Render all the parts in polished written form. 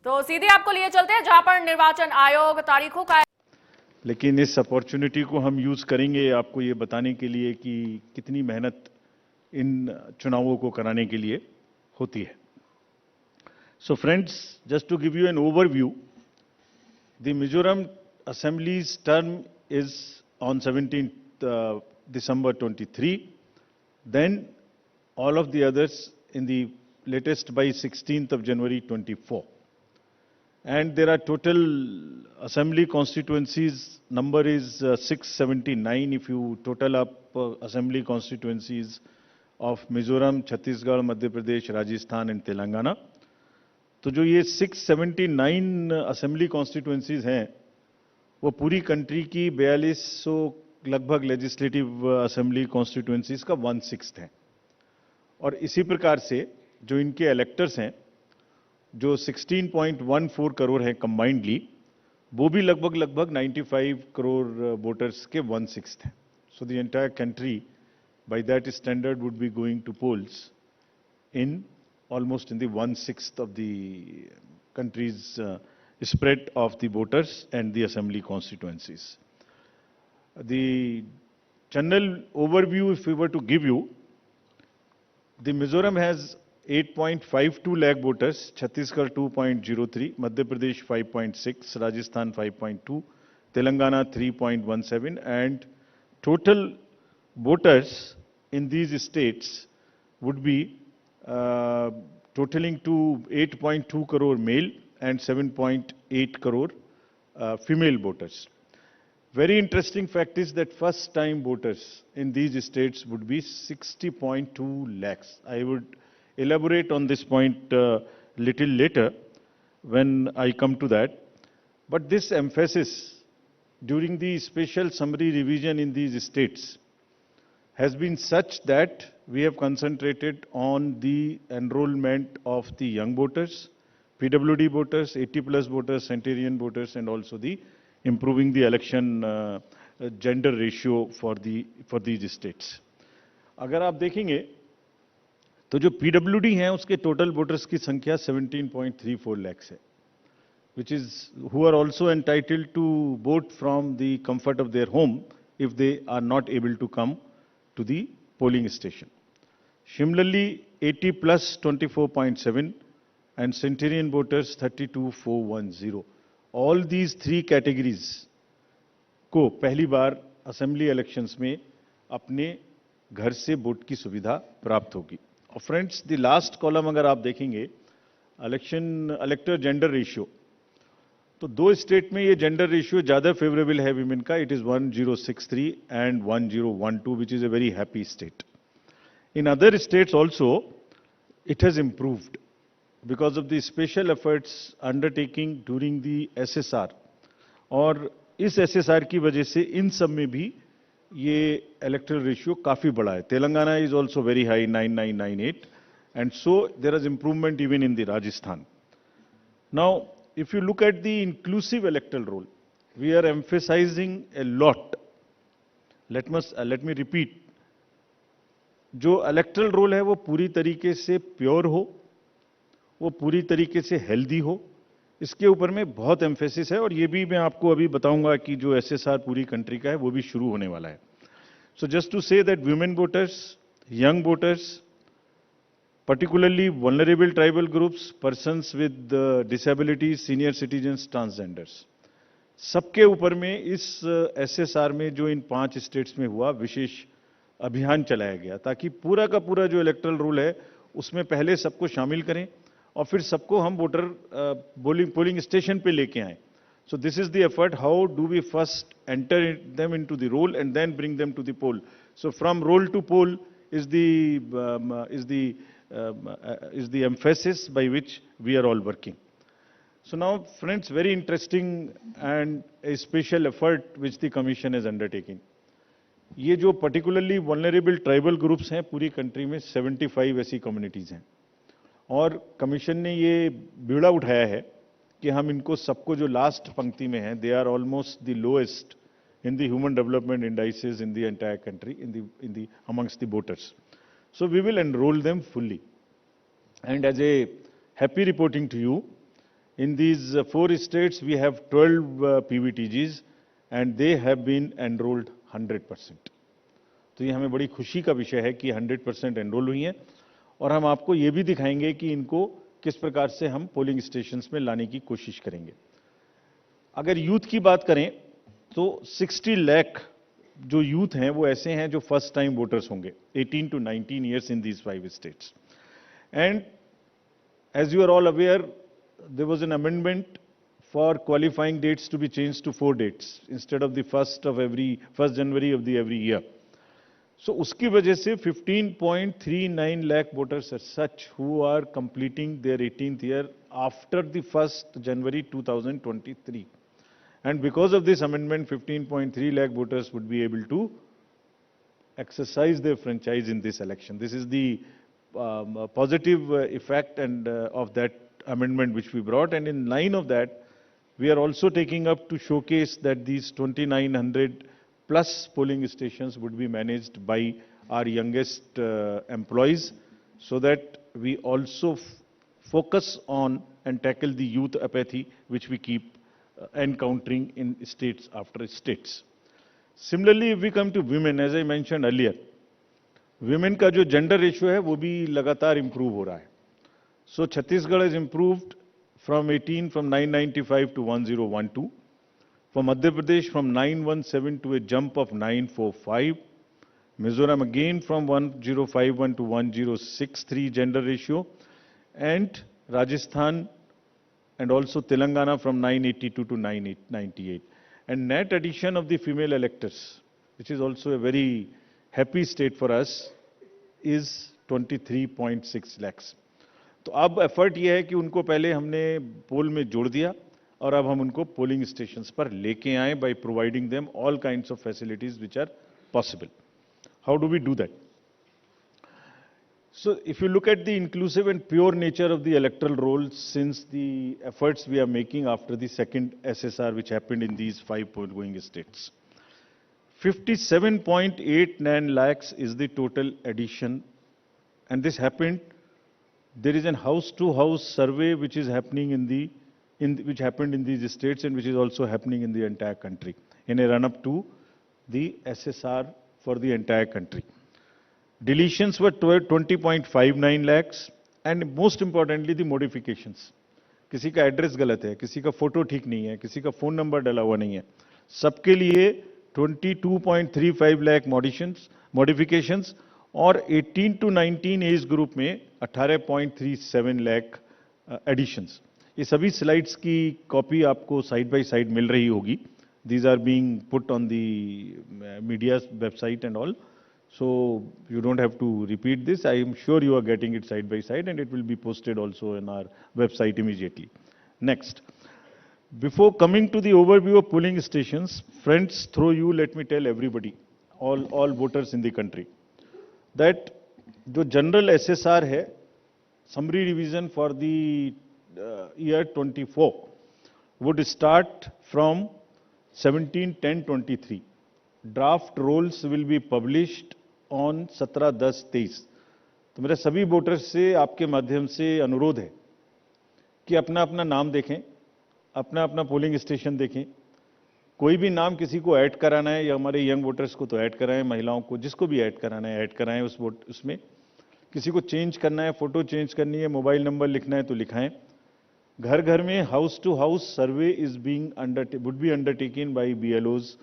तो सीधे आपको लिए चलते हैं जहां पर निर्वाचन आयोग तारीखों का। लेकिन इस अपॉर्चुनिटी को हम यूज करेंगे आपको ये बताने के लिए कि कितनी मेहनत इन चुनावों को कराने के लिए होती है। So friends, just to give you an overview, the Mizoram assemblies term is on 17th December 23, then all of the others in the latest by 16th of January 24. And there are total assembly constituencies, number is 679 if you total up assembly constituencies of Mizoram, Chhattisgarh, Madhya Pradesh, Rajasthan and Telangana. तो जो ये 679 assembly constituencies हैं वो पूरी country की 4200 लगभग legislative assembly constituencies का 1/6 है। और इसी प्रकार से जो इनके इलेक्टर्स हैं जो 16.14 करोड़ हैं कंबाइंडली, वो भी लगभग 95 करोड़ वोटर्स के 1/6 हैं। So the entire country by that standard would be going to polls in almost in the 1/6 of the country's spread of the voters and the assembly constituencies. The general overview, if we were to give you, the Mizoram has 8.52 lakh voters, Chhattisgarh 2.03, Madhya Pradesh 5.6, Rajasthan 5.2, Telangana 3.17, and total voters in these states would be totaling to 8.2 crore male and 7.8 crore female voters. Very interesting fact is that first time voters in these states would be 60.2 lakhs. I would elaborate on this point little later when I come to that. But this emphasis during the special summary revision in these states has been such that we have concentrated on the enrollment of the young voters, PWD voters, 80+ voters, centenarian voters, and also the improving the election gender ratio for these states. अगर आप देखेंगे तो जो PWD हैं उसके total voters की संख्या 17.34 lakhs है, which is who are also entitled to vote from the comfort of their home if they are not able to come to the polling station. Similarly, 80+ 24.7 and centenarian voters 32,410. All these three categories को पहली बार assembly elections में अपने घर से vote की सुविधा प्राप्त होगी। और फ्रेंड्स, द लास्ट कॉलम अगर आप देखेंगे इलेक्टर जेंडर रेशियो, तो दो स्टेट में ये जेंडर रेशियो ज्यादा फेवरेबल है विमेन का। It is 1063 and 1012, which is a very happy state. In other states also, it has improved because of the special efforts undertaking during the SSR. और इस SSR की वजह से इन सब में भी ये electoral ratio काफी बड़ा है। Telangana is also very high, 9998, and so there is improvement even in the Rajasthan. Now, if you look at the inclusive electoral roll, we are emphasizing a lot. Let me repeat. जो electoral role है वो पूरी तरीके से pure हो, वो पूरी तरीके से हेल्दी हो, इसके ऊपर में बहुत एम्फेसिस है। और ये भी मैं आपको अभी बताऊंगा कि जो एसएसआर पूरी कंट्री का है वो भी शुरू होने वाला है। So just to say that women voters, young voters, particularly vulnerable tribal groups, persons with disabilities, senior citizens, transgenders, सबके ऊपर में इस एसएसआर में जो इन 5 स्टेट्स में हुआ विशेष अभियान चलाया गया, ताकि पूरा का पूरा जो इलेक्टरल रूल है उसमें पहले सबको शामिल करें और फिर सबको हम वोटर पोलिंग स्टेशन पे लेके आए। So this is the effort, how do we first enter them into the roll and then bring them to the poll. So from roll to poll is the emphasis by which we are all working. So now, friends, very interesting and a special effort which the commission is undertaking. ये जो particularly vulnerable tribal groups हैं पूरी country में 75 ऐसी communities हैं, और commission ने ये बीड़ा उठाया है कि हम इनको सबको जो लास्ट पंक्ति में हैं, they are almost the lowest in the human development indices in the entire country, in the amongst the voters. So we will enroll them fully. And as a happy reporting to you, In these 4 states, we have 12 PVTGs and they have been enrolled 100%. तो ये हमें बड़ी खुशी का विषय है कि 100% enrol हुई हैं और हम आपको ये भी दिखाएंगे कि इनको किस प्रकार से हम पोलिंग स्टेशंस में लाने की कोशिश करेंगे। अगर यूथ की बात करें तो 60 लाख जो यूथ हैं वो ऐसे हैं जो फर्स्ट टाइम वोटर्स होंगे 18 to 19 years in these 5 states. And as you are all aware, there was an amendment for qualifying dates to be changed to 4 dates instead of the 1st January of the every year. So उसकी वजह से 15.39 lakh voters are such who are completing their 18th year after the 1st January 2023. And because of this amendment, 15.3 lakh voters would be able to exercise their franchise in this election. This is the positive effect and of that amendment which we brought. And in line of that, we are also taking up to showcase that these 2,900 plus polling stations would be managed by our youngest employees, so that we also focus on and tackle the youth apathy which we keep encountering in states after states. Similarly, if we come to women, as I mentioned earlier, women का जो gender ratio है वो भी लगातार improve हो रहा है. So Chhattisgarh has improved from 995 to 1012. For Madhya Pradesh from 917 to a jump of 945. Mizoram again from 1051 to 1063 gender ratio. And Rajasthan and also Telangana from 982 to 998. And net addition of the female electors, which is also a very happy state for us, is 23.6 lakhs. तो अब effort ये है कि उनको पहले हमने पोल में जोड़ दिया और अब हम उनको पोलिंग स्टेशंस पर लेके आए by providing them all kinds of facilities which are possible. How do we do that? So if you look at the inclusive and pure nature of the electoral roll, since the efforts we are making after the second SSR which happened in these 5 going states, 57.89 lakhs is the total addition, and this happened. There is a house-to-house survey which is happening which happened in these states and which is also happening in the entire country in a run-up to the SSR for the entire country. Deletions were 20.59 lakhs, and most importantly the modifications. किसी का address गलत है, किसी का photo ठीक नहीं है, किसी का फोन नंबर डाला हुआ नहीं है, सबके लिए 22.35 लाख मॉडिफिकेशंस और 18 to 19 एज ग्रुप में 18.37 लाख एडिशंस. ये सभी स्लाइड्स की कॉपी आपको साइड बाय साइड मिल रही होगी. These are being put on the media's website and all. So you don't have to repeat this. I am sure you are getting it side by side, and it will be posted also in our website immediately. Next. Before coming to the overview of polling stations, friends, through you, let me tell everybody, all voters in the country, that the general SSR है, summary revision for the year 24 would start from 17/10/23. Draft rolls will be published on 17/10/23. तो मेरे सभी voters से आपके माध्यम से अनुरोध है कि अपना अपना नाम देखें, अपना अपना पोलिंग स्टेशन देखें. कोई भी नाम किसी को ऐड कराना है या हमारे यंग वोटर्स को तो ऐड कराएं, महिलाओं को जिसको भी ऐड कराना है ऐड कराएं उसमें. किसी को चेंज करना है, फोटो चेंज करनी है, मोबाइल नंबर लिखना है तो लिखाएं. घर घर में house to house survey would be undertaken by BLOs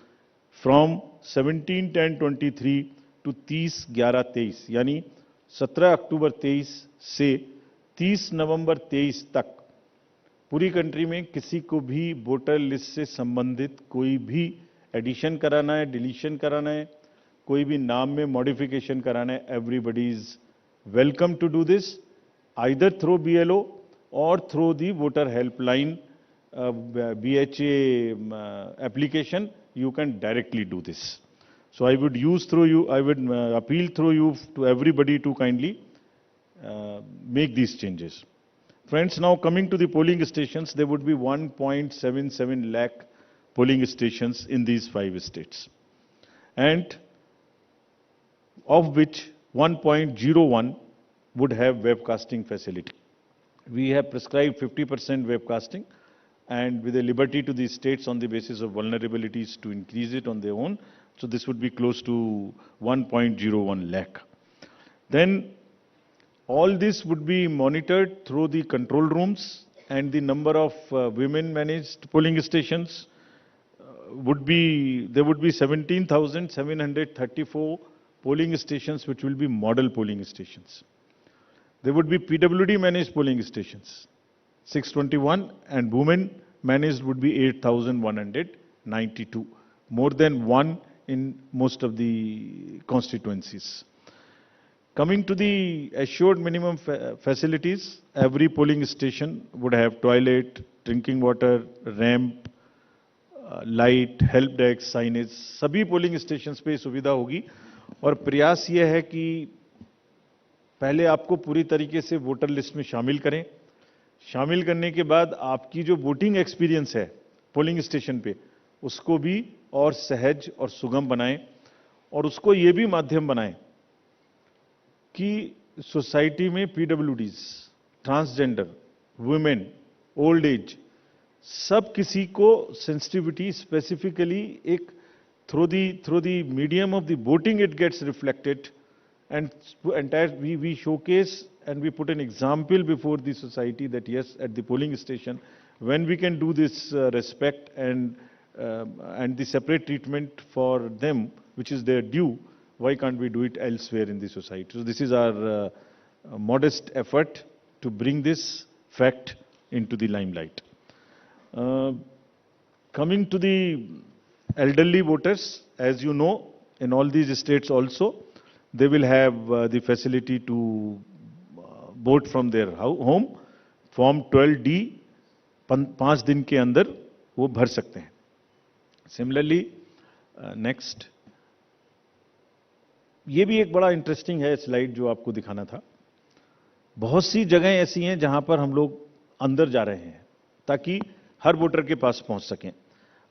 from 17/10/23 to 30/11/23, यानी 17 अक्टूबर 23 से 30 नवंबर 23 तक पूरी कंट्री में किसी को भी वोटर लिस्ट से संबंधित कोई भी एडिशन कराना है, डिलीशन कराना है, कोई भी नाम में मॉडिफिकेशन कराना है, everybody is welcome to do this either through BLO or through the voter helpline BHA application. You can directly do this. So I would appeal through you to everybody to kindly make these changes. Friends, now coming to the polling stations, there would be 1.77 lakh polling stations in these 5 states, and of which 1.01 would have webcasting facility. We have prescribed 50% webcasting and with a liberty to the states on the basis of vulnerabilities to increase it on their own. So this would be close to 1.01 lakh. Then all this would be monitored through the control rooms, and the number of women managed polling stations there would be 17,734 polling stations which will be model polling stations. There would be PWD managed polling stations, 621, and women managed would be 8,192, more than one in most of the constituencies. Coming to the assured minimum facilities, every polling station would have toilet, drinking water, ramp, light, help desk, signage, सभी polling stations पे सुविधा होगी। और प्रयास यह है कि पहले आपको पूरी तरीके से वोटर लिस्ट में शामिल करें। शामिल करने के बाद आपकी जो वोटिंग एक्सपीरियंस है पोलिंग स्टेशन पे, उसको भी और सहज और सुगम बनाएं, और उसको ये भी माध्यम बनाएं कि सोसाइटी में PwDs, transgender, women, old age, सब किसी को सेंसिटिविटी स्पेसिफिकली एक through the medium of the voting it gets reflected, and entire we showcase and we put an example before the society that yes, at the polling station when we can do this respect and the separate treatment for them which is their due, why can't we do it elsewhere in the society? So this is our modest effort to bring this fact into the limelight. Coming to the elderly voters, as you know, in all these states also, they will have the facility to vote from their home. Form 12D 5 दिन के अंदर वो भर सकते हैं। Similarly, next, ये भी एक बड़ा इंटरेस्टिंग है स्लाइड जो आपको दिखाना था। बहुत सी जगहें ऐसी हैं जहां पर हम लोग अंदर जा रहे हैं ताकि हर वोटर के पास पहुंच सकें।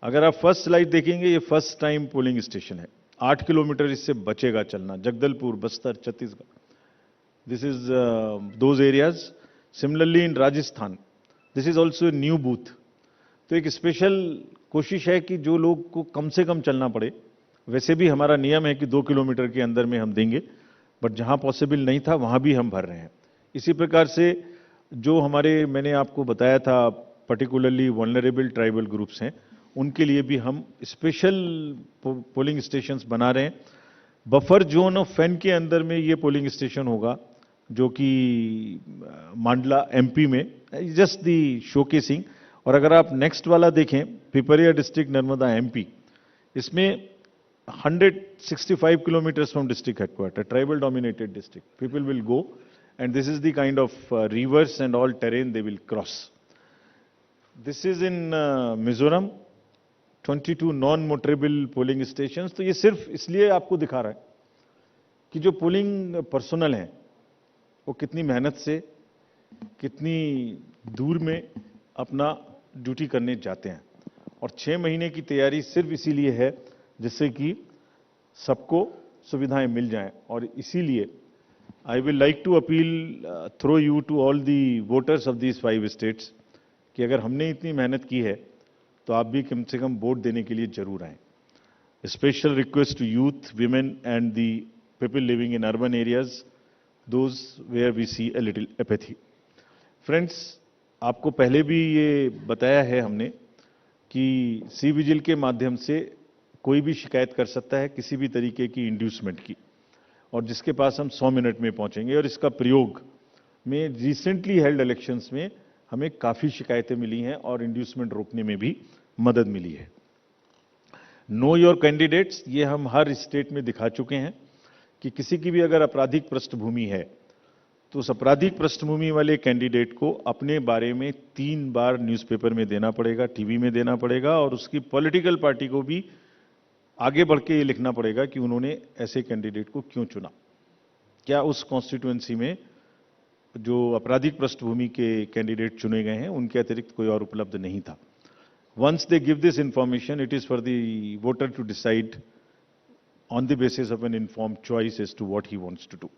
अगर आप फर्स्ट स्लाइड देखेंगे, ये फर्स्ट टाइम पोलिंग स्टेशन है। 8 किलोमीटर इससे बचेगा चलना, Jagdalpur, Bastar, Chhattisgarh, this is those areas. Similarly in Rajasthan, this is also new booth. तो एक स्पेशल कोशिश है कि जो लोग को कम से कम चलना पड़े, वैसे भी हमारा नियम है कि 2 किलोमीटर के अंदर में हम देंगे, बट जहां पॉसिबल नहीं था वहां भी हम भर रहे हैं। इसी प्रकार से जो हमारे, मैंने आपको बताया था, पर्टिकुलरली वल्नरेबल ट्राइबल ग्रुप्स हैं, उनके लिए भी हम स्पेशल पोलिंग स्टेशंस बना रहे हैं। बफर जोन ऑफ फैन के अंदर में ये पोलिंग स्टेशन होगा, जो कि मांडला एमपी में, जस्ट दी शोकेसिंग। और अगर आप नेक्स्ट वाला देखें, पिपरिया डिस्ट्रिक्ट, नर्मदा एमपी, इसमें 165 kilometres from district headquarter, tribal dominated district, people will go and this is the kind of reverse and all terrain they will cross. This is in Mizoram, 22 non motorable polling stations. तो ये सिर्फ इसलिए आपको दिखा रहा है कि जो पोलिंग पर्सनल हैं वो कितनी मेहनत से, कितनी दूर में अपना ड्यूटी करने जाते हैं। और 6 महीने की तैयारी सिर्फ इसीलिए है जिससे कि सबको सुविधाएं मिल जाएं। और इसीलिए I will like to appeal through you to all the voters of these 5 states कि अगर हमने इतनी मेहनत की है तो आप भी कम से कम वोट देने के लिए जरूर आएं। Special request to youth, women and the people living in urban areas, those where we see a little apathy. Friends, आपको पहले भी ये बताया है हमने कि सी विजिल के माध्यम से कोई भी शिकायत कर सकता है किसी भी तरीके की इंड्यूसमेंट की, और जिसके पास हम 100 मिनट में पहुंचेंगे। और इसका प्रयोग में रिसेंटली हेल्ड इलेक्शंस में हमें काफी शिकायतें मिली हैं और इंड्यूसमेंट रोकने में भी मदद मिली है। नो योर कैंडिडेट्स, ये हम हर स्टेट में दिखा चुके हैं कि किसी की भी अगर आपराधिक पृष्ठभूमि है तो उस आपराधिक पृष्ठभूमि वाले कैंडिडेट को अपने बारे में 3 बार न्यूज़पेपर में देना पड़ेगा, टीवी में देना पड़ेगा, और उसकी पॉलिटिकल पार्टी को भी आगे बढ़ के ये लिखना पड़ेगा कि उन्होंने ऐसे कैंडिडेट को क्यों चुना, क्या उस कॉन्स्टिट्यूएंसी में जो आपराधिक पृष्ठभूमि के कैंडिडेट चुने गए हैं उनके अतिरिक्त कोई और उपलब्ध नहीं था। Once they give this information, it is for the voter to decide on the basis of an informed choice as to what he wants to do.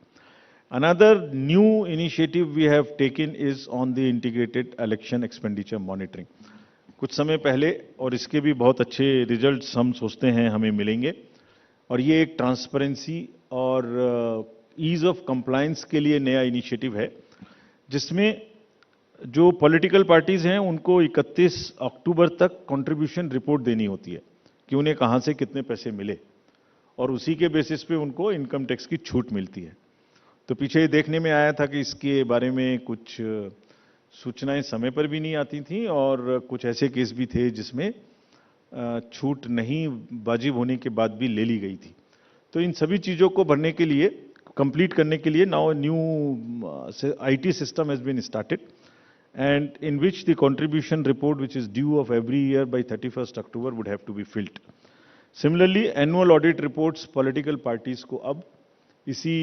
Another new initiative we have taken is on the integrated election expenditure monitoring. कुछ समय पहले और इसके भी बहुत अच्छे results हम सोचते हैं हमें मिलेंगे और ये एक ट्रांसपेरेंसी और ईज ऑफ कंप्लायंस के लिए नया इनिशिएटिव है जिसमें जो पॉलिटिकल पार्टीज हैं उनको 31 अक्टूबर तक कंट्रीब्यूशन रिपोर्ट देनी होती है कि उन्हें कहां से कितने पैसे मिले और उसी के बेसिस पे उनको इनकम टैक्स की छूट मिलती है। तो पीछे ये देखने में आया था कि इसके बारे में कुछ सूचनाएं समय पर भी नहीं आती थी और कुछ ऐसे केस भी थे जिसमें छूट नहीं वाजिब होने के बाद भी ले ली गई थी। तो इन सभी चीज़ों को भरने के लिए, कंप्लीट करने के लिए now new IT system has been started and in which the contribution report which is due of every year by 31st October would have to be filled. Similarly, annual audit reports political parties को अब इसी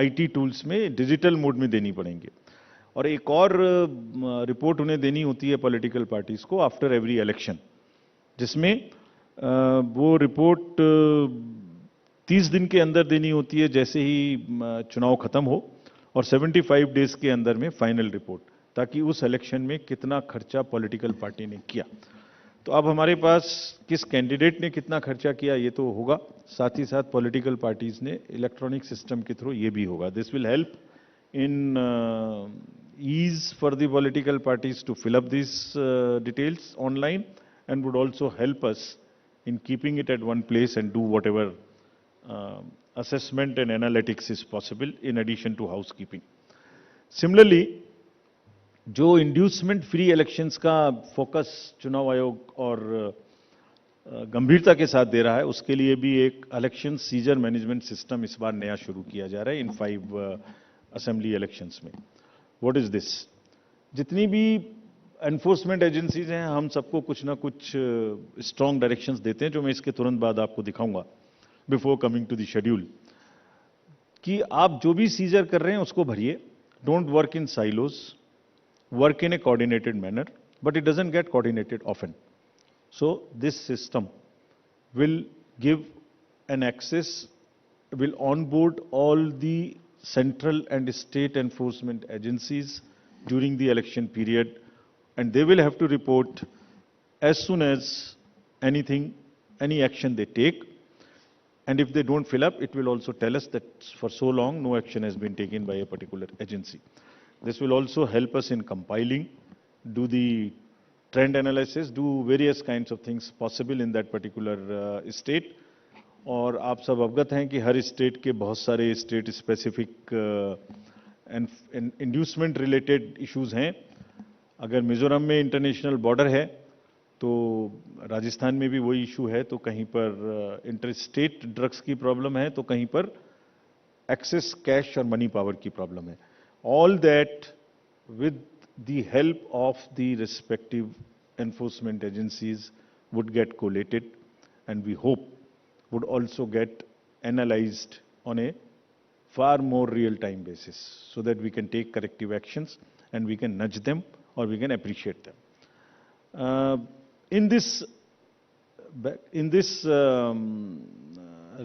IT tools में digital mode में देनी पड़ेंगे और एक और रिपोर्ट उन्हें देनी होती है पॉलिटिकल पार्टीज को आफ्टर एवरी इलेक्शन, जिसमें वो रिपोर्ट 30 दिन के अंदर देनी होती है जैसे ही चुनाव खत्म हो और 75 डेज के अंदर में फाइनल रिपोर्ट, ताकि उस इलेक्शन में कितना खर्चा पॉलिटिकल पार्टी ने किया। तो अब हमारे पास किस कैंडिडेट ने कितना खर्चा किया ये तो होगा, साथ ही साथ पॉलिटिकल पार्टीज ने इलेक्ट्रॉनिक सिस्टम के थ्रू ये भी होगा। This will help in ease for the political parties to fill up this details online and would also help us in keeping it at one place and do whatever assessment and analytics is possible in addition to housekeeping. Similarly, जो inducement free elections का focus चुनाव आयोग और गंभीरता के साथ दे रहा है, उसके लिए भी एक इलेक्शन सीजर मैनेजमेंट सिस्टम इस बार नया शुरू किया जा रहा है इन 5 असेंबली इलेक्शंस में। What is this? जितनी भी एनफोर्समेंट एजेंसीज हैं हम सबको कुछ ना कुछ स्ट्रॉन्ग डायरेक्शंस देते हैं जो मैं इसके तुरंत बाद आपको दिखाऊंगा before coming to the schedule, कि आप जो भी सीजर कर रहे हैं उसको भरिए, don't work in silos, work in a coordinated manner, but it doesn't get coordinated often. So this system will give an access, will onboard all the central and state enforcement agencies during the election period, and they will have to report as soon as any action they take. And if they don't fill up, it will also tell us that for so long no action has been taken by a particular agency. This will also help us in compiling, do the trend analysis, do various kinds of things possible in that particular state. और आप सब अवगत हैं कि हर state के बहुत सारे state specific inducement related issues हैं। अगर मिजोरम में इंटरनेशनल बॉर्डर है तो राजस्थान में भी वही इशू है, तो कहीं पर इंटर स्टेट ड्रग्स की प्रॉब्लम है, तो कहीं पर एक्सेस कैश और मनी पावर की प्रॉब्लम है। All that with the help of the respective enforcement agencies would get collated and we hope would also get analyzed on a far more real-time basis so that we can take corrective actions and we can nudge them or we can appreciate them. In this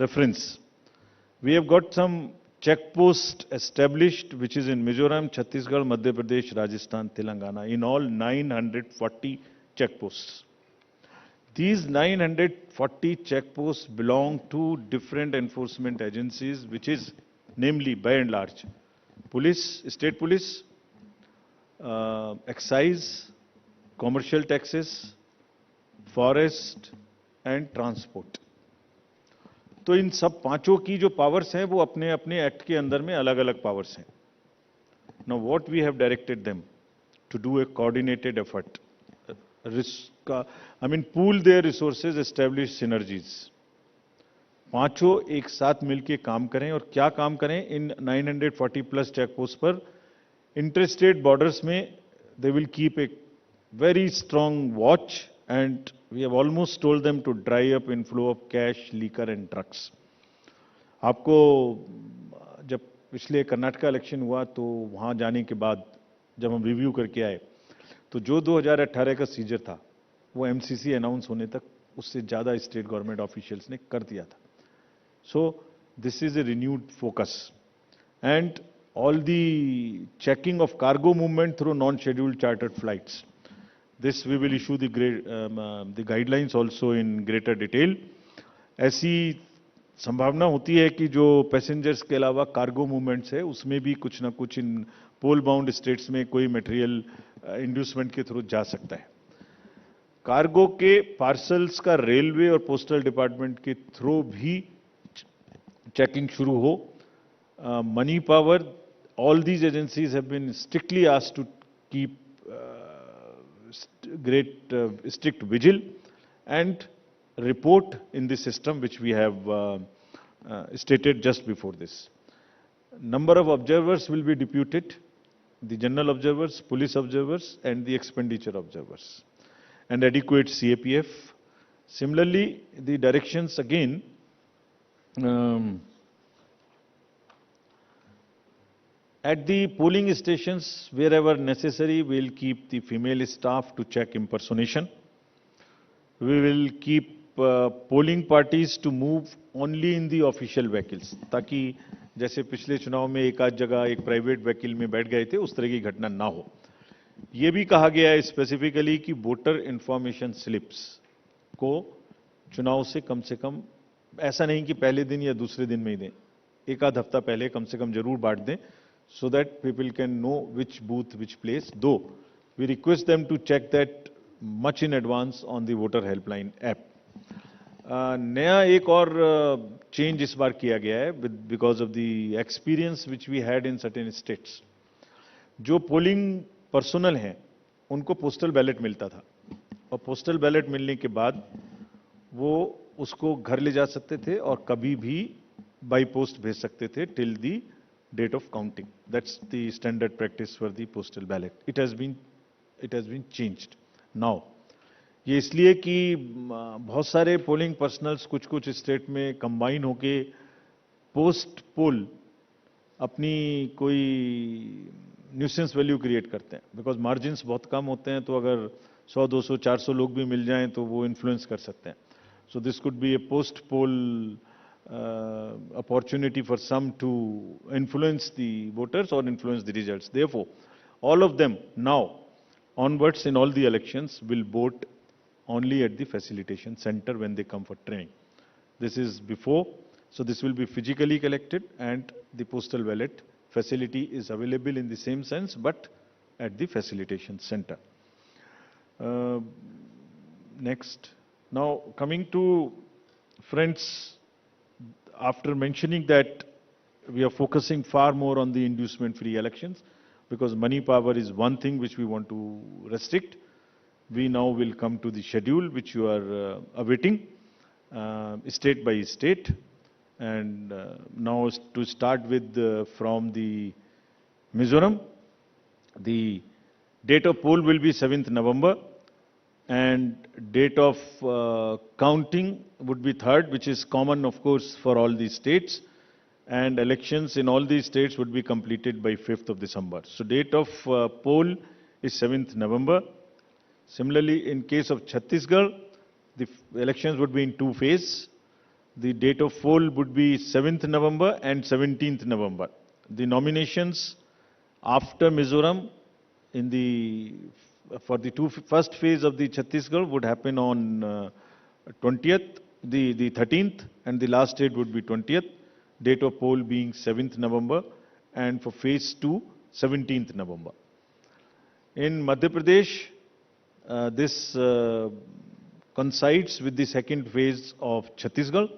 reference, we have got some check post established which is in Mizoram, Chhattisgarh, Madhya Pradesh, Rajasthan, Telangana, in all 940 check posts. These 940 check posts belong to different enforcement agencies, which is namely by and large police, state police, excise, commercial taxes, forest and transport. तो इन सब पांचों की जो powers हैं वो अपने अपने act के अंदर में अलग अलग पावर्स हैं। Now what we have directed them to do a coordinated effort, pool their resources, establish synergies. पांचों एक साथ मिलकर काम करें और क्या काम करें? इन 940 प्लस चेक पोस्ट पर इंटरस्टेट बॉर्डर्स में they will keep a very strong watch and we have almost told them to dry up inflow of cash, liquor and drugs. आपको जब पिछले कर्नाटका इलेक्शन हुआ तो वहां जाने के बाद जब हम रिव्यू करके आए तो जो 2018 का सीजर था वो एमसीसी अनाउंस होने तक उससे ज़्यादा स्टेट गवर्नमेंट ऑफिशियल्स ने कर दिया था। सो this is a renewed focus and all the checking of cargo movement through non-scheduled chartered flights. This we will issue the guidelines also in greater detail. ऐसी संभावना होती है कि जो पैसेंजर्स के अलावा कार्गो मूवमेंट्स है उसमें भी कुछ ना कुछ इन पोल बाउंड स्टेट्स में कोई मटेरियल इंड्यूसमेंट के थ्रू जा सकता है. कार्गो के पार्सल्स का रेलवे और पोस्टल डिपार्टमेंट के थ्रू भी चेकिंग शुरू हो. Money power, all these agencies have been strictly asked to keep strict vigil and report in the system which we have stated just before this. Number of observers will be deputed, the general observers, police observers and the expenditure observers, and adequate CAPF. Similarly, the directions again at the polling stations, wherever necessary, we will keep the female staff to check impersonation. We will keep polling parties to move only in the official vehicles, ताकि जैसे पिछले चुनाव में एक आध जगह एक private vehicle में बैठ गए थे उस तरह की घटना ना हो. ये भी कहा गया है स्पेसिफिकली कि वोटर इंफॉर्मेशन स्लिप्स को चुनाव से कम ऐसा नहीं कि पहले दिन या दूसरे दिन में ही दें, एक आध हफ्ता पहले कम से कम जरूर बांट दें, so that people can know which booth, which place. Though we request them to check that much in advance on the voter helpline app. नया एक और चेंज इस बार किया गया है because of the experience which we had in certain states. जो polling personal हैं उनको पोस्टल बैलेट मिलता था और पोस्टल बैलेट मिलने के बाद वो उसको घर ले जा सकते थे और कभी भी बाई पोस्ट भेज सकते थे till the date of counting. That's the standard practice for the postal ballot. It has been changed now. ये इसलिए कि बहुत सारे पोलिंग पर्सनल्स कुछ स्टेट में कंबाइन होके पोस्ट पोल अपनी कोई न्यूसेंस वैल्यू क्रिएट करते हैं, बिकॉज मार्जिन्स बहुत कम होते हैं, तो अगर 100, 200, 400 लोग भी मिल जाएं तो वो इन्फ्लुएंस कर सकते हैं. So this could be A post pole opportunity for some to influence the voters or influence the results. Therefore, all of them now onwards in all the elections will vote only at the facilitation center when they come for training. This is before, so this will be physically collected and the postal ballot facility is available in the same sense but at the facilitation center. Next. Now coming to friends, after mentioning that we are focusing far more on the inducement-free elections, because money power is one thing which we want to restrict, we now will come to the schedule which you are awaiting, state by state. And now to start with from the Mizoram, the date of poll will be 7th November. And date of counting would be 3rd, which is common, of course, for all these states. And elections in all these states would be completed by 5th of December. So date of poll is 7th November. Similarly, in case of Chhattisgarh, the elections would be in 2 phases. The date of poll would be 7th November and 17th November. The nominations after Mizoram for the first phase of the Chhattisgarh would happen on 20th, the 13th, and the last date would be 20th. Date of poll being 7th November, and for phase 2, 17th November. In Madhya Pradesh, this coincides with the second phase of Chhattisgarh,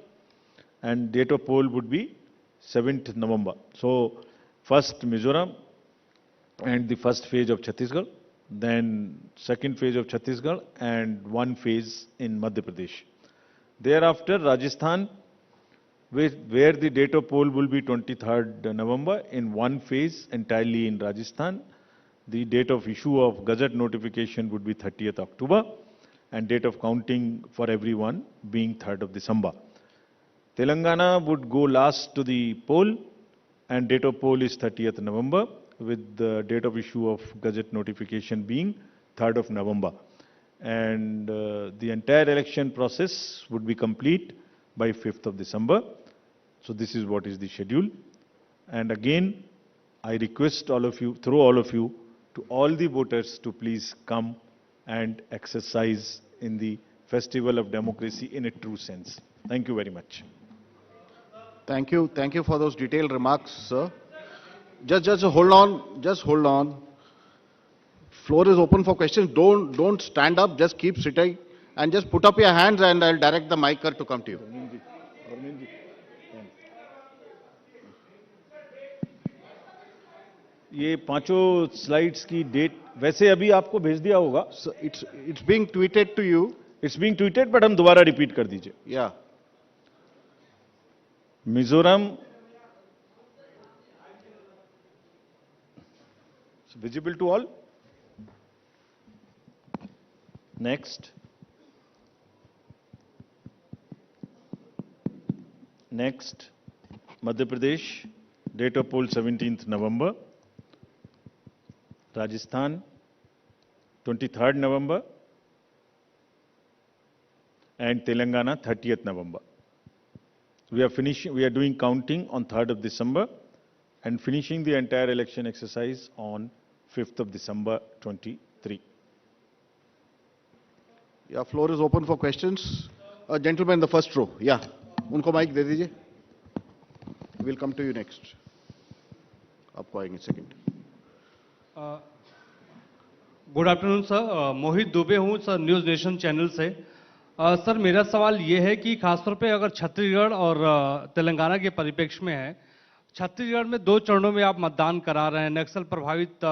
and date of poll would be 7th November. So, first Mizoram and the first phase of Chhattisgarh, then second phase of Chhattisgarh and one phase in Madhya Pradesh. Thereafter, Rajasthan, where the date of poll will be 23rd November in one phase entirely in Rajasthan. The date of issue of Gazette notification would be 30th October and date of counting for everyone being 3rd of December. Telangana would go last to the poll and date of poll is 30th November with the date of issue of Gazette notification being 3rd of November. And the entire election process would be complete by 5th of December. So this is what is the schedule. And again, I request all of you, through all of you, to all the voters to please come and exercise in the festival of democracy in a true sense. Thank you very much. Thank you. Thank you for those detailed remarks, sir. Just hold on. Just hold on. Floor is open for questions. Don't stand up. Just keep sitting and just put up your hands and I'll direct the micer to come to you. ये पांचों slides की date वैसे अभी आपको भेज दिया होगा. So it's being tweeted to you. It's being tweeted, but हम दोबारा रिपीट कर दीजिए. Yeah. Mizoram visible to all. Next. Next. Madhya Pradesh, date of poll 17th November. Rajasthan, 23rd November. And Telangana, 30th November. We are doing counting on 3rd of December and finishing the entire election exercise on 5th of December 23. Yeah, floor is open for questions. Gentleman in the first row. Yeah. Unko mic de dijiye. We'll come to you next. आपको आएंगे second. Good afternoon sir, मोहित दुबे हूँ sir, news nation channel से. Sir मेरा सवाल ये है कि खासतौर पे अगर छत्तीसगढ़ और तेलंगाना के परिप्रेक्ष्य में है, छत्तीसगढ़ में 2 चरणों में आप मतदान करा रहे हैं, नक्सल प्रभावित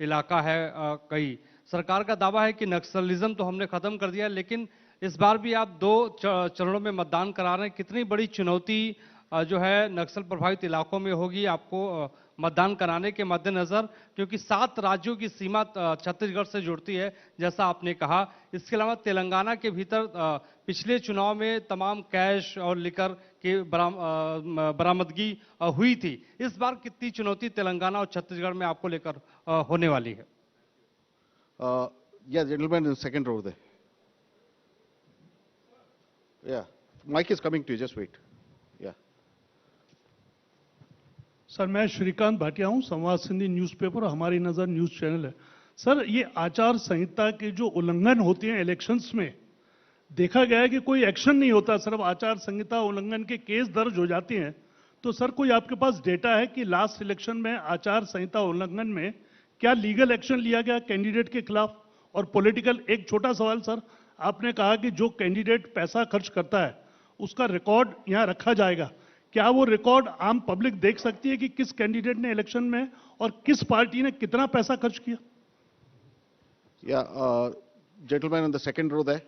इलाका है कई. सरकार का दावा है कि नक्सलिज्म तो हमने खत्म कर दिया है, लेकिन इस बार भी आप 2 चरणों में मतदान करा रहे हैं. कितनी बड़ी चुनौती जो है नक्सल प्रभावित इलाकों में होगी आपको मतदान कराने के मद्देनजर, क्योंकि 7 राज्यों की सीमा छत्तीसगढ़ से जुड़ती है जैसा आपने कहा. इसके अलावा तेलंगाना के भीतर पिछले चुनाव में तमाम कैश और लिकर की बरामदगी हुई थी. इस बार कितनी चुनौती तेलंगाना और छत्तीसगढ़ में आपको लेकर होने वाली है? Yeah, gentleman in the second row there. Yeah, mic is coming to you. Just wait. Yeah. Sir मैं श्रीकांत भाटिया हूं, संवाद सिंधी न्यूज़पेपर और हमारी नज़र न्यूज़ चैनल है. सर ये आचार संहिता के जो उल्लंघन होते हैं इलेक्शंस में, देखा गया है कि कोई एक्शन नहीं होता, सिर्फ आचार संहिता उल्लंघन के केस दर्ज हो जाते हैं. तो सर कोई आपके पास डेटा है कि लास्ट इलेक्शन में आचार संहिता उल्लंघन में क्या लीगल एक्शन लिया गया कैंडिडेट के खिलाफ? और पॉलिटिकल, एक छोटा सवाल सर, आपने कहा कि जो कैंडिडेट पैसा खर्च करता है उसका रिकॉर्ड यहाँ रखा जाएगा. क्या वो रिकॉर्ड आम पब्लिक देख सकती है कि किस कैंडिडेट ने इलेक्शन में और किस पार्टी ने कितना पैसा खर्च किया? Yeah, gentleman in the second row there.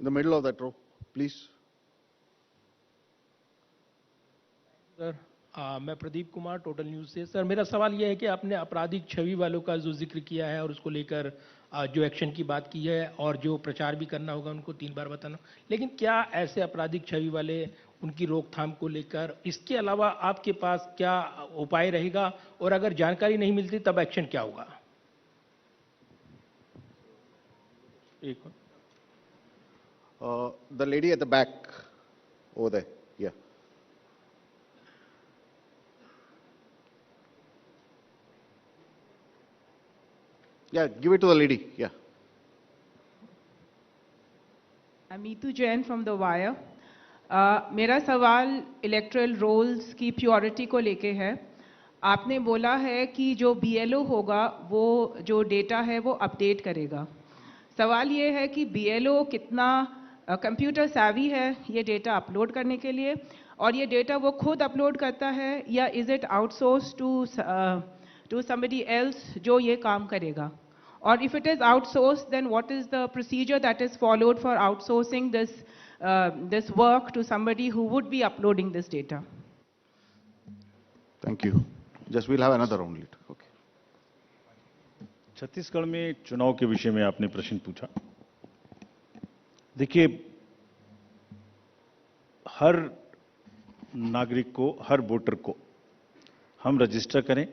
In the middle of that row, please. Sir मैं प्रदीप कुमार, टोटल न्यूज़ से. सर मेरा सवाल यह है कि आपने आपराधिक छवि वालों का जो जिक्र किया है और उसको लेकर जो एक्शन की बात की है और जो प्रचार भी करना होगा उनको 3 बार बताना, लेकिन क्या ऐसे आपराधिक छवि वाले उनकी रोकथाम को लेकर इसके अलावा आपके पास क्या उपाय रहेगा, और अगर जानकारी नहीं मिलती तब एक्शन क्या होगा? The lady at the back over there. Yeah. Yeah, give it to the lady. Yeah. I'm Meetu Jain from The Wire. मेरा सवाल इलेक्ट्रल रोल्स की प्योरिटी को लेके है. आपने बोला है कि जो BLO होगा वो जो डेटा है वो अपडेट करेगा. सवाल ये है कि BLO कितना कंप्यूटर savvy है ये डेटा अपलोड करने के लिए, और ये डेटा वो खुद अपलोड करता है या is it outsource to somebody else जो ये काम करेगा? और if it is outsourced, then what is the procedure that is followed for outsourcing this work to somebody who would be uploading this data? Thank you. Just we'll have another round later. Okay. Chhattisgarh में चुनाव के विषय में आपने प्रश्न पूछा. देखिए, हर नागरिक को, हर वोटर को हम रजिस्टर करें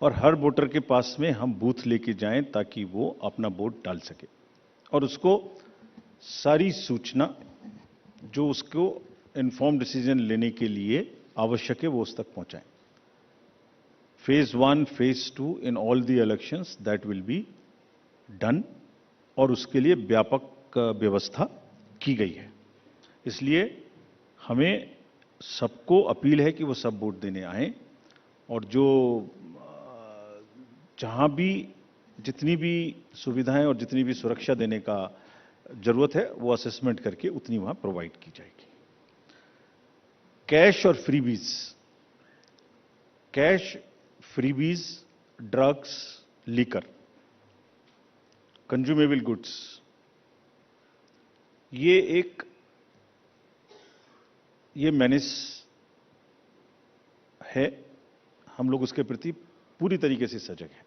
और हर वोटर के पास में हम बूथ लेके जाएं ताकि वो अपना वोट डाल सके, और उसको सारी सूचना जो उसको इन्फॉर्म डिसीजन लेने के लिए आवश्यक है वो उस तक पहुंचाएं. Phase 1, phase 2 in all the elections that will be done, और उसके लिए व्यापक व्यवस्था की गई है. इसलिए हमें सबको अपील है कि वो सब वोट देने आएं, और जो जहां भी जितनी भी सुविधाएं और जितनी भी सुरक्षा देने का जरूरत है वो असेसमेंट करके उतनी वहां प्रोवाइड की जाएगी. कैश और freebies, cash, freebies, drugs, liquor, consumable goods, ये मेनेस है. हम लोग उसके प्रति पूरी तरीके से सजग हैं.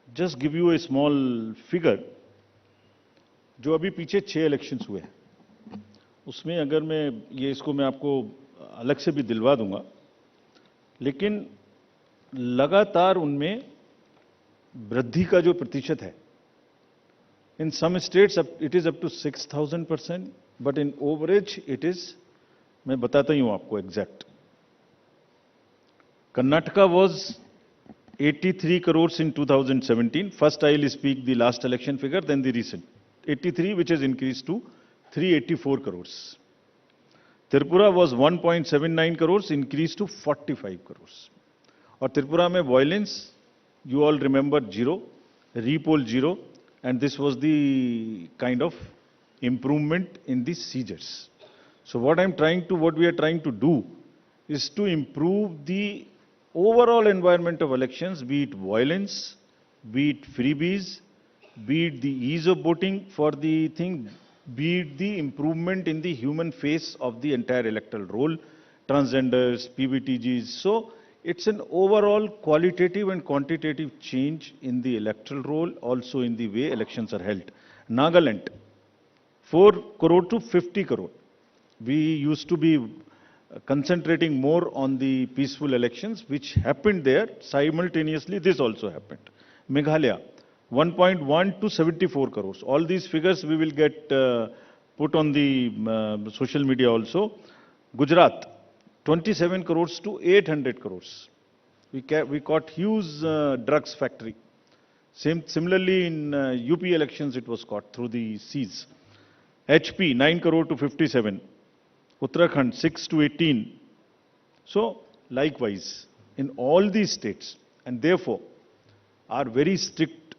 Just give U A small figure. जो अभी पीछे 6 इलेक्शंस हुए हैं उसमें अगर मैं आपको अलग से भी दिलवा दूंगा, लेकिन लगातार उनमें वृद्धि का जो प्रतिशत है, in some states it is up to 6,000%, but in average it is, मैं बताता ही हूं आपको exact. Karnataka was 83 crores in 2017. First I will speak the last election figure, then the recent. 83, which has increased to 384 crores. Tripura was 1.79 crores, increased to 45 crores. और त्रिपुरा में violence, you all remember, 0, repoll 0, and this was the kind of improvement in the seizures. So what we are trying to do is to improve the overall environment of elections, be it violence, be it freebies, be it the ease of voting for the thing, be it the improvement in the human face of the entire electoral roll, transgenders, PBTGs. So it's an overall qualitative and quantitative change in the electoral roll, also in the way elections are held. Nagaland, 4 crore to 50 crore. We used to be concentrating more on the peaceful elections which happened there. Simultaneously this also happened. Meghalaya, 1.1 to 74 crores. All these figures we will get put on the social media also. Gujarat, 27 crores to 800 crores. We caught huge drugs factory. Similarly in UP elections it was caught through the seas. HP, 9 crore to 57. Uttarakhand, 6 to 18. So, likewise, in all these states, and therefore, are very strict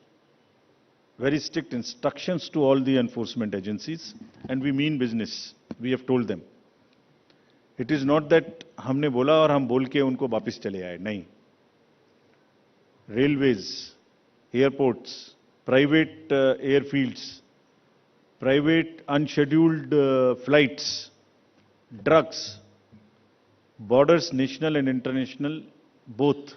instructions to all the enforcement agencies, and we mean business. We have told them. It is not that हमने बोला और हम बोल के उनको वापस चले आए, नहीं. Railways, airports, private airfields, private unscheduled flights, drugs, borders, national and international, both.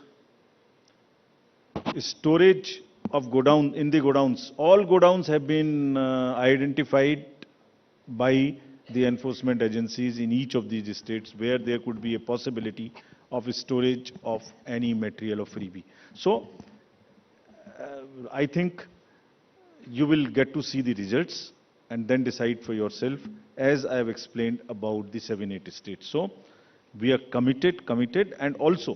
Storage of in the godowns. All godowns have been identified by the enforcement agencies in each of these states where there could be a possibility of storage of any material of freebie. So, I think you will get to see the results and then decide for yourself, as I have explained about the 7-8 states. So, we are committed, and also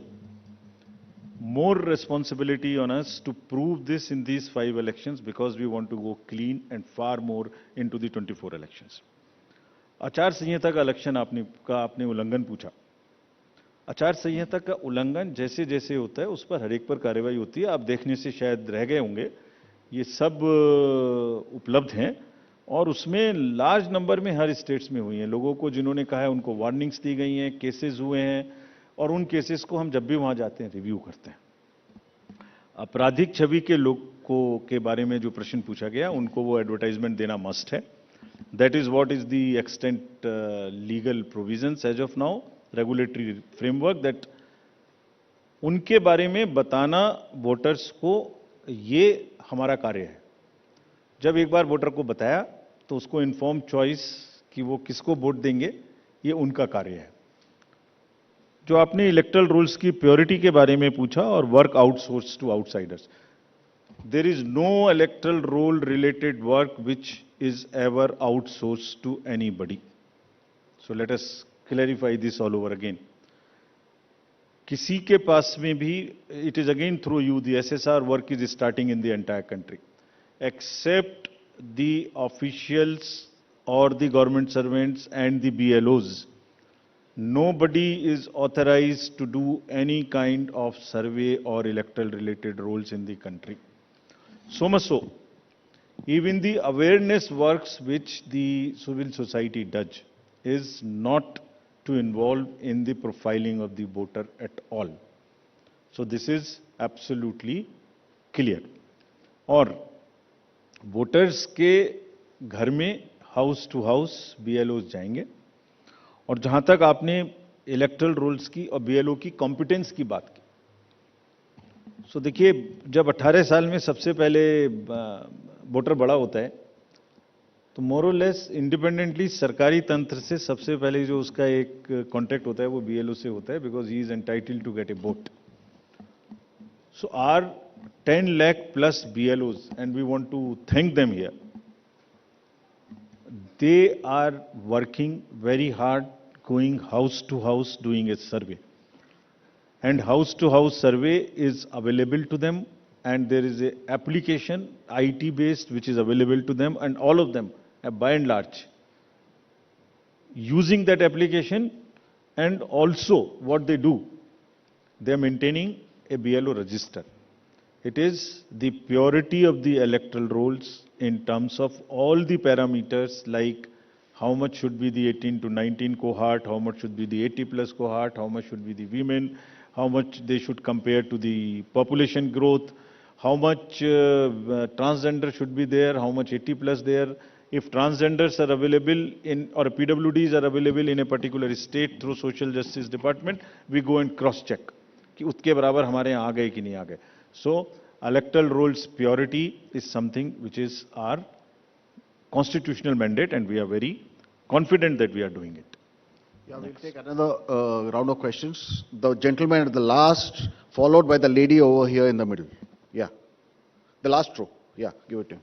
more responsibility on us to prove this in these 5 elections, because we want to go clean and far more into the 24 elections. आचार संहिता का election आपने उल्लंघन पूछा. आचार संहिता का उल्लंघन जैसे जैसे होता है उस पर हर एक पर कार्रवाई होती है. आप देखने से शायद रह गए होंगे, ये सब उपलब्ध हैं, और उसमें लार्ज नंबर में हर स्टेट्स में हुई हैं. लोगों को जिन्होंने कहा है उनको वार्निंग्स दी गई हैं, केसेस हुए हैं, और उन केसेस को हम जब भी वहां जाते हैं रिव्यू करते हैं. आपराधिक छवि के लोगों के बारे में जो प्रश्न पूछा गया, उनको वो एडवर्टाइजमेंट देना मस्ट है. That is what is the extent legal provisions as of now, regulatory framework, that उनके बारे में बताना वोटर्स को, ये हमारा कार्य है. जब एक बार वोटर को बताया तो उसको इन्फॉर्म चॉइस कि वो किसको वोट देंगे, ये उनका कार्य है. जो आपने इलेक्टरल रूल्स की प्योरिटी के बारे में पूछा और work outsource to outsiders, there is no electoral roll related work which is ever outsource to anybody. So let us clarify this all over again. किसी के पास में भी, it is again through you, the SSR work is starting in the entire country, except the officials or the government servants and the BLOs. Nobody is authorized to do any kind of survey or electoral related roles in the country. So much so, even the awareness works which the civil society does is not to involve in the profiling of the voter at all. So this is absolutely clear. और voters के घर में house to house BLO जाएंगे, और जहां तक आपने electoral roles की और बीएलओ की कॉम्पिटेंस की बात की, सो देखिए, जब 18 साल में सबसे पहले वोटर बड़ा होता है तो मोर और लेस इंडिपेंडेंटली सरकारी तंत्र से सबसे पहले जो उसका एक कॉन्टैक्ट होता है वो बीएलओ से होता है, because he is entitled to get a vote. So our 10 lakh plus BLOs, and we want to thank them here. They are working very hard, going house to house, doing a survey. And house to house survey is available to them, and there is a application, IT based, which is available to them, and all of them, by and large, using that application. And also what they do, they are maintaining a BLO register. It is the purity of the electoral rolls in terms of all the parameters, like how much should be the 18 to 19 cohort, how much should be the 80 plus cohort, how much should be the women, how much they should compare to the population growth, how much transgender should be there, how much 80 plus there. If transgenders are available in, or PWDs are available in a particular state through social justice department, we go and cross check कि उसके बराबर हमारे यहाँ आ गए कि नहीं आ गए. So electoral rolls purity is something which is our constitutional mandate, and we are very confident that we are doing it. Yeah, we'll take another round of questions. The gentleman at the last, followed by the lady over here in the middle. Yeah, the last row. Yeah, give it to him.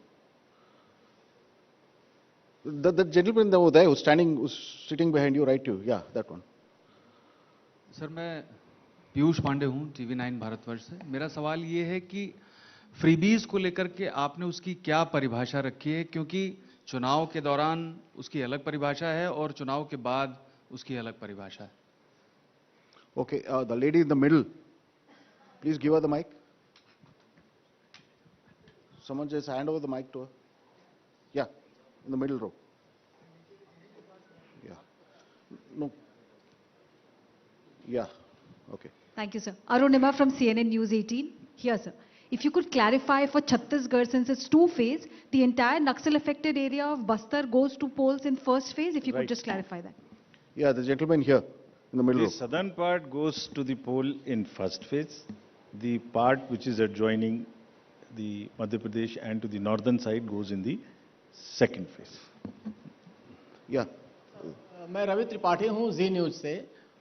The gentleman over there who's sitting behind you, right? You, yeah, that one. Sir, मैं पीयूष पांडे हूं, TV9 Bharatvarsh से. मेरा सवाल ये है कि freebies को लेकर के आपने उसकी क्या परिभाषा रखी है, क्योंकि चुनाव के दौरान उसकी अलग परिभाषा है और चुनाव के बाद उसकी अलग परिभाषा है. Okay, the lady in the middle, please give her the mic. Someone just hand over the mic to her. Yeah, in the middle row. Yeah. No. Yeah. Okay. Thank you, sir. Arunima from CNN News 18. Here, sir. If you could clarify for Chhattisgarh, since it's two-phase, the entire Naxal-affected area of Bastar goes to polls in first phase. If you could just clarify that. Yeah, the gentleman here in the middle row. The southern part goes to the poll in first phase. The part which is adjoining the Madhya Pradesh and to the northern side goes in the second phase. Yeah. मैं रवि त्रिपाठी हूँ जी news से.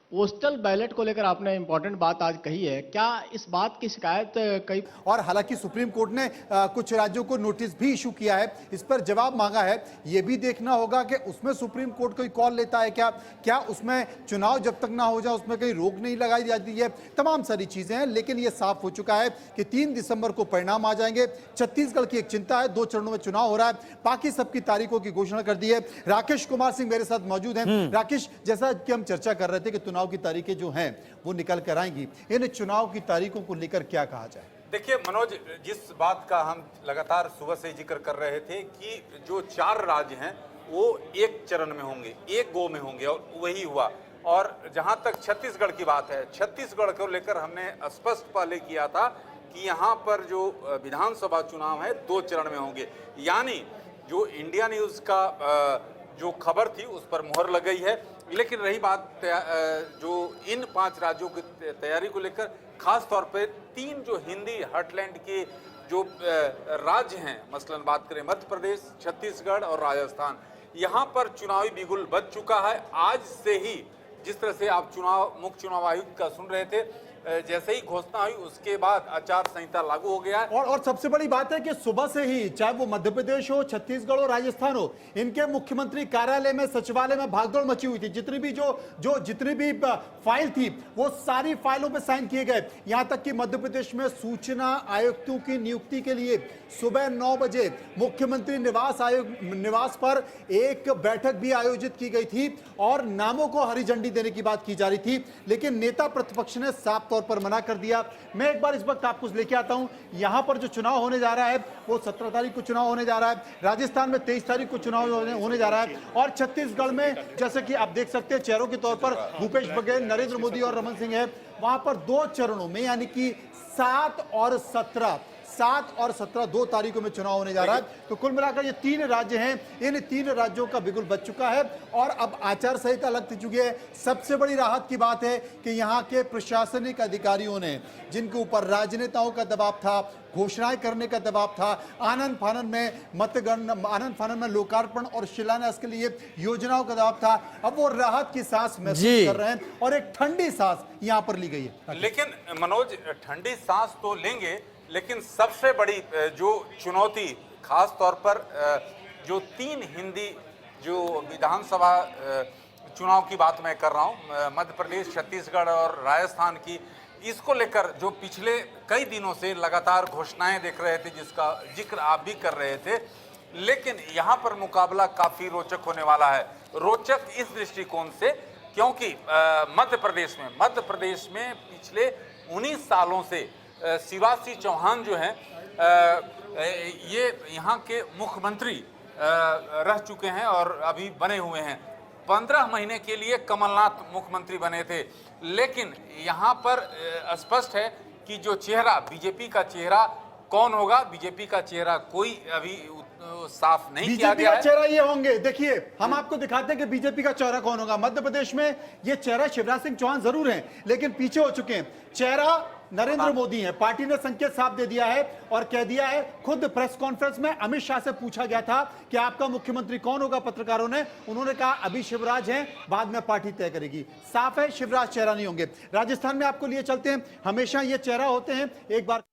Postal ballot को लेकर आपने important बात आज कही है. क्या इस बात की शिकायत कई, और हालांकि सुप्रीम कोर्ट ने कुछ राज्यों को नोटिस भी इशू किया है, इस पर जवाब मांगा है. ये भी देखना होगा कि उसमें सुप्रीम कोर्ट कोई कॉल लेता है क्या उसमें चुनाव जब तक ना हो जाए उसमें कहीं रोक नहीं लगाई जाती है. तमाम सारी चीजें हैं, लेकिन ये साफ हो चुका है कि 3 दिसंबर को परिणाम आ जाएंगे. छत्तीसगढ़ की एक चिंता है, 2 चरणों में चुनाव हो रहा है, बाकी सबकी तारीखों की घोषणा कर दी है. राकेश कुमार सिंह मेरे साथ मौजूद हैं. राकेश, जैसा कि हम चर्चा कर रहे थे कि चुनाव की तारीखें जो हैं वो निकल कर आएंगी, इन चुनाव की तारीखों को लेकर क्या कहा जाए? देखिए मनोज, जिस बात का हम लगातार सुबह से जिक्र कर रहे थे कि जो 4 राज्य हैं वो एक चरण में होंगे, एक गो में होंगे, और वही हुआ. और जहां तक छत्तीसगढ़ की बात है, छत्तीसगढ़ को लेकर हमने स्पष्ट पहले किया था कि यहां पर जो विधानसभा चुनाव है 2 चरण में होंगे. यानी जो इंडिया न्यूज का जो खबर थी उस पर मुहर लग गई है. लेकिन रही बात जो इन 5 राज्यों की तैयारी को लेकर, खास तौर पे 3 जो हिंदी हार्टलैंड के जो राज्य हैं, मसलन बात करें मध्य प्रदेश, छत्तीसगढ़ और राजस्थान, यहाँ पर चुनावी बिगुल बज चुका है. आज से ही जिस तरह से आप मुख्य चुनाव आयुक्त का सुन रहे थे, जैसे ही घोषणा हुई उसके बाद आचार संहिता लागू हो गया है। और सबसे बड़ी बात है कि सुबह से ही, चाहे वो मध्य प्रदेश हो, छत्तीसगढ़ हो, राजस्थान हो, इनके मुख्यमंत्री कार्यालय में, सचिवालय में भागदौड़ मची हुई थी। जितनी भी फाइल थी वो सारी फाइलों पे साइन किए गए। यहां तक कि मध्य प्रदेश में सूचना आयुक्तों की नियुक्ति के लिए सुबह 9 बजे मुख्यमंत्री निवास पर एक बैठक भी आयोजित की गई थी और नामों को हरी झंडी देने की बात की जा रही थी, लेकिन नेता प्रतिपक्ष ने साफ तौर पर मना कर दिया। मैं एक बार इस वक्त आपको लेके आता हूं, यहां पर जो चुनाव होने जा रहा है वो 17 तारीख को चुनाव होने जा रहा है, राजस्थान में 23 तारीख को चुनाव होने जा रहा है, और छत्तीसगढ़ में जैसे कि आप देख सकते हैं चेहरों के तौर पर भूपेश बघेल, नरेंद्र मोदी और रमन सिंह है। वहां पर 2 चरणों में यानी कि 7 और 17 2 तारीखों में चुनाव होने जा रहा है। तो कुल मिलाकर ये 3 राज्य हैं, इन 3 राज्यों का बिगुल बच चुका है और अब आचार संहिता लग चुकी है। सबसे बड़ी राहत की बात है कि यहाँ के प्रशासनिक अधिकारियों ने, जिनके ऊपर राजनेताओं का दबाव था, घोषणाएं करने का दबाव था, आनंद फानन में लोकार्पण और शिलान्यास के लिए योजनाओं का दबाव था, अब वो राहत की सांस महसूस कर रहे हैं और एक ठंडी सांस यहाँ पर ली गई है। लेकिन मनोज, ठंडी सांस तो लेंगे, लेकिन सबसे बड़ी जो चुनौती, खास तौर पर जो 3 हिंदी जो विधानसभा चुनाव की बात मैं कर रहा हूं, मध्य प्रदेश, छत्तीसगढ़ और राजस्थान की, इसको लेकर जो पिछले कई दिनों से लगातार घोषणाएं देख रहे थे, जिसका जिक्र आप भी कर रहे थे, लेकिन यहां पर मुकाबला काफी रोचक होने वाला है। रोचक इस दृष्टिकोण से क्योंकि मध्य प्रदेश में पिछले 19 सालों से शिवराज सिंह चौहान जो हैं ये यहाँ के मुख्यमंत्री रह चुके हैं और अभी बने हुए हैं। 15 महीने के लिए कमलनाथ मुख्यमंत्री बने थे, लेकिन यहाँ पर स्पष्ट है कि जो चेहरा, बीजेपी का चेहरा कौन होगा, बीजेपी का चेहरा कोई अभी साफ नहीं किया गया है। बीजेपी का चेहरा ये होंगे, देखिए हम आपको दिखाते हैं कि बीजेपी का चेहरा कौन होगा। मध्य प्रदेश में ये चेहरा शिवराज सिंह चौहान जरूर हैं, लेकिन पीछे हो चुके हैं। चेहरा नरेंद्र मोदी है। पार्टी ने संकेत साफ दे दिया है और कह दिया है, खुद प्रेस कॉन्फ्रेंस में अमित शाह से पूछा गया था कि आपका मुख्यमंत्री कौन होगा, पत्रकारों ने, उन्होंने कहा अभी शिवराज हैं, बाद में पार्टी तय करेगी। साफ है शिवराज चेहरा नहीं होंगे। राजस्थान में आपको लिए चलते हैं, हमेशा ये चेहरा होते हैं। एक बार